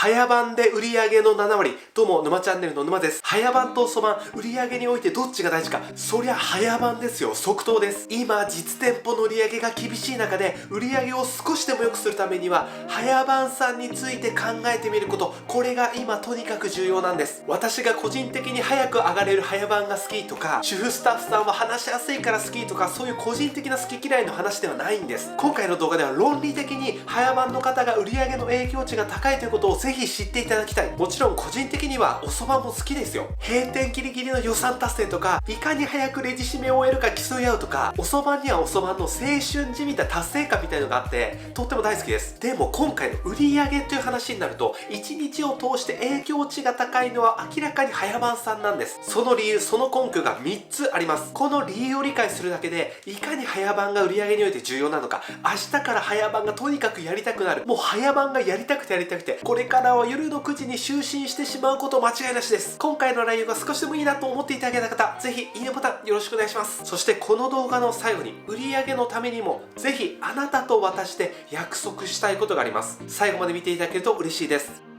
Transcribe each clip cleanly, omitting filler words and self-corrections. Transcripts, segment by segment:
早番で売上の7割。どうも、沼チャンネルの沼です。早番と遅番、売上においてどっちが大事か。そりゃ早番ですよ。即答です。今、実店舗の売上が厳しい中で、売上を少しでも良くするためには、早番さんについて考えてみること。これが今とにかく重要なんです。私が個人的に早く上がれる早番が好きとか、主婦スタッフさんは話しやすいから好きとか、そういう個人的な好き嫌いの話ではないんです。今回の動画では論理的に早番の方が売上の影響値が高いということをぜひ知っていただきたい。もちろん個人的には遅番も好きですよ。閉店ギリギリの予算達成とか、いかに早くレジ締めを終えるか競い合うとか、遅番には遅番の青春じみた達成感みたいのがあって、とっても大好きです。でも今回の売上という話になると、1日を通して影響値が高いのは明らかに早番さんなんです。その理由、その根拠が3つあります。この理由を理解するだけで、いかに早番が売上において重要なのか、明日から早番がとにかくやりたくなる。もう早番がやりたくて、これからは夜の9時に就寝してしまうこと間違いなしです。今回の内容が少しでもいいなと思っていただけた方、ぜひいいねボタンよろしくお願いします。そしてこの動画の最後に、売上のためにもぜひあなたと私で約束したいことがあります。最後まで見ていただけると嬉しいです。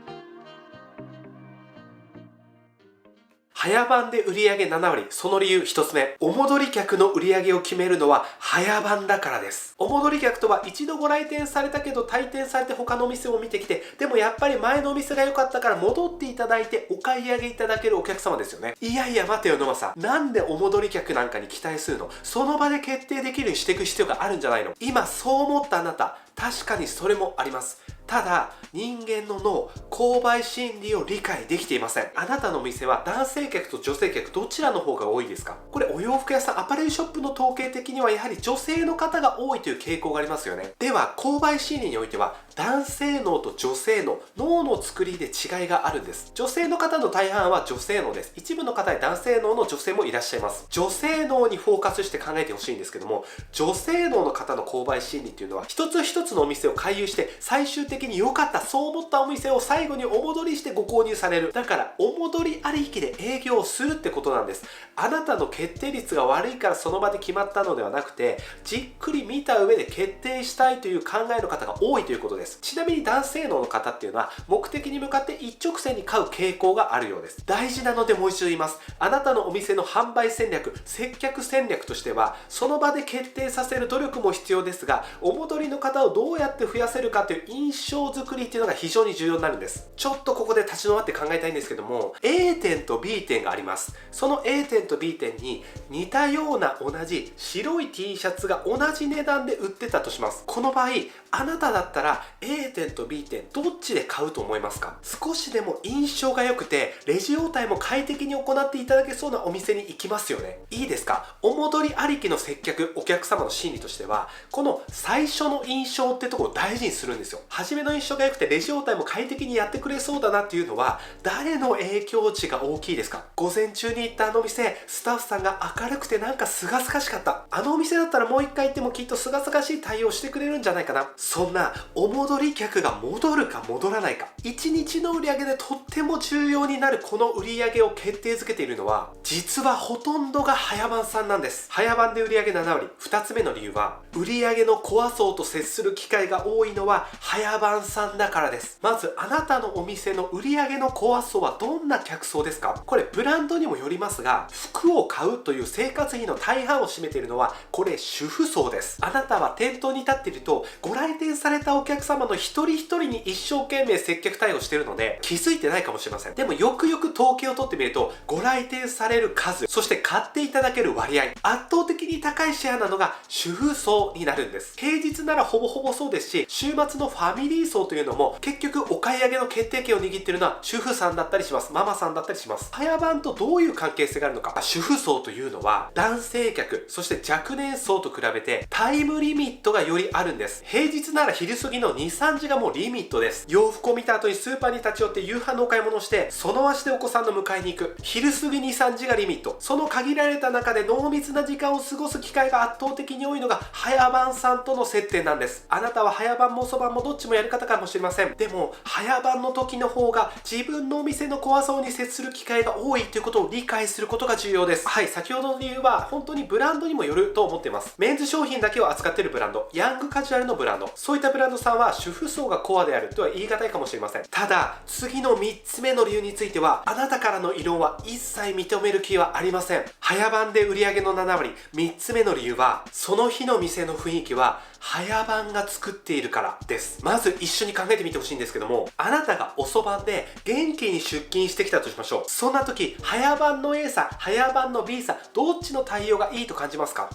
早番で売上7割。その理由1つ目。お戻り客の売上を決めるのは早番だからです。お戻り客とは一度ご来店されたけど退店されて他のお店を見てきて、でもやっぱり前のお店が良かったから戻っていただいてお買い上げいただけるお客様ですよね。いやいや待てよ沼さん。なんでお戻り客なんかに期待するの？その場で決定できるようにしていく必要があるんじゃないの？今そう思ったあなた、確かにそれもあります。ただ、人間の脳、購買心理を理解できていません。あなたのお店は男性客と女性客どちらの方が多いですか？これお洋服屋さん、アパレルショップの統計的にはやはり女性の方が多いという傾向がありますよね。では、購買心理においては男性脳と女性脳、脳の作りで違いがあるんです。女性の方の大半は女性脳です。一部の方で男性脳の女性もいらっしゃいます。女性脳にフォーカスして考えてほしいんですけども、女性脳の方の購買心理っていうのは一つ一つのお店を回遊して最終的に良かった、そう思ったお店を最後にお戻りしてご購入される。だからお戻りありきで営業をするってことなんです。あなたの決定率が悪いからその場で決まったのではなくて、じっくり見た上で決定したいという考えの方が多いということです。ちなみに男性脳の方っていうのは目的に向かって一直線に買う傾向があるようです。大事なのでもう一度言います。あなたのお店の販売戦略、接客戦略としてはその場で決定させる努力も必要ですが、お戻りの方をどうやって増やせるかという印象作りっていうのが非常に重要になるんです。ちょっとここで立ち止まって考えたいんですけども、 A 店と B 店があります。その A 店と B 店に似たような同じ白い T シャツが同じ値段で売ってたとします。この場合、あなただったら A 店と B 店どっちで買うと思いますか？少しでも印象が良くてレジ応対も快適に行っていただけそうなお店に行きますよね。いいですか？お戻りありきの接客、お客様の心理としてはこの最初の印象ってところを大事にするんですよ。初めの印象が良くてレジ応対も快適にやってくれそうだなっていうのは誰の影響値が大きいですか？午前中に行ったあの店、スタッフさんが明るくてなんか清々しかった。あのお店だったらもう一回行ってもきっと清々しい対応してくれるんじゃないかな。そんなお戻り客が戻るか戻らないか、1日の売り上げでとっても重要になるこの売り上げを決定づけているのは、実はほとんどが早番さんなんです。早番で売り上げ7割。2つ目の理由は、売り上げの怖そうと接する機会が多いのは早番さんだからです。まずあなたのお店の売り上げの怖そうはどんな客層ですか？これブランドにもよりますが、服を買うという生活費の大半を占めているのはこれ主婦層です。あなたは店頭に立っているとご来店されたお客様の一人一人に一生懸命接客対応しているので気づいてないかもしれません。でもよくよく統計を取ってみると、ご来店される数、そして買っていただける割合、圧倒的に高いシェアなのが主婦層になるんです。平日ならほぼほぼそうですし、週末のファミリー層というのも結局お買い上げの決定権を握っているのは主婦さんだったりします。ママさんだったりします。早番とどういう関係性があるのか。主婦層というのは男性客、そして若年層と比べてタイムリミットがよりあるんです。平日なら昼過ぎの2、3時がもうリミットです。洋服を見た後にスーパーに立ち寄って夕飯のお買い物をして、その足でお子さんの迎えに行く。昼過ぎ2、3時がリミット。その限られた中で濃密な時間を過ごす機会が圧倒的に多いのが早番さんとの接点なんです。あなたは早番も遅番もどっちもやる方かもしれません。でも早番番の時の方が自分のお店の怖さに接する機会が多いということを理解することが重要です。はい、先ほどの理由は本当にブランドにもよると思っています。メンズ商品だけを扱っているブランド、ヤングカジュアルのブランド、そういったブランドさんは主婦層がコアであるとは言い難いかもしれません。ただ、次の3つ目の理由については、あなたからの異論は一切認める気はありません。早番で売上の7割、3つ目の理由は、その日の店の雰囲気は早番が作っているからです。まず一緒に考えてみてほしいんですけども、あなたが遅番で元気に出勤してきたとしましょう。そんな時、早番の A さん、早番の B さん、どっちの対応がいいと感じますか？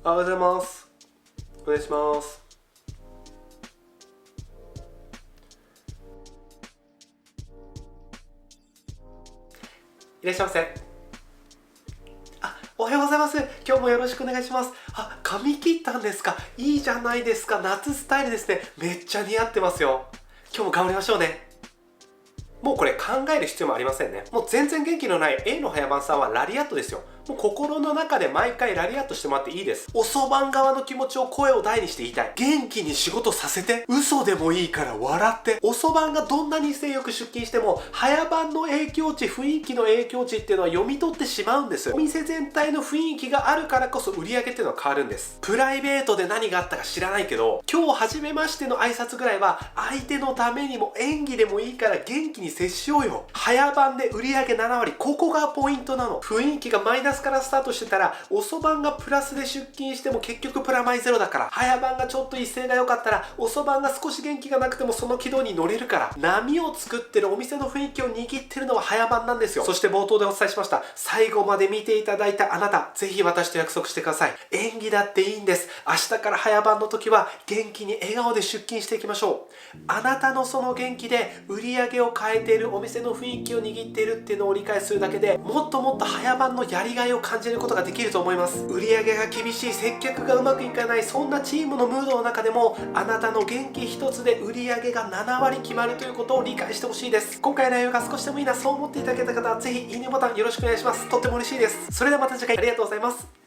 おはようございます。お願いします。いらっしゃいませ。おはようございます。今日もよろしくお願いします。髪切ったんですか？いいじゃないですか。夏スタイルですね。めっちゃ似合ってますよ。今日も頑張りましょうね。もうこれ考える必要もありませんね。もう全然元気のない A の早番さんはラリアットですよ。もう心の中で毎回ラリアットしてもらっていいです。遅番側の気持ちを声を大にして言いたい。元気に仕事させて。嘘でもいいから笑って。遅番がどんなに威勢よく出勤しても、早番の影響値、雰囲気の影響値っていうのは読み取ってしまうんです。お店全体の雰囲気があるからこそ売り上げっていうのは変わるんです。プライベートで何があったか知らないけど、今日初めましての挨拶ぐらいは相手のためにも演技でもいいから元気に接しようよ。早番で売り上げ7割、ここがポイントなの。雰囲気がマイナスからスタートしてたら、遅番がプラスで出勤しても結局プラマイゼロだから、早番がちょっと威勢が良かったら、遅番が少し元気がなくてもその軌道に乗れるから、波を作ってるお店の雰囲気を握ってるのは早番なんですよ。そして冒頭でお伝えしました、最後まで見ていただいたあなた、ぜひ私と約束してください。演技だっていいんです。明日から早番の時は元気に笑顔で出勤していきましょう。あなたのその元気で売り上げを変えているお店の雰囲気を握っているっていうのを理解するだけで、もっともっと早番のやりがいを感じることができると思います。売り上げが厳しい、接客がうまくいかない、そんなチームのムードの中でも、あなたの元気一つで売り上げが7割決まるということを理解してほしいです。今回の内容が少しでもいいな、そう思っていただけた方はぜひいいねボタンよろしくお願いします。とっても嬉しいです。それではまた次回、ありがとうございます。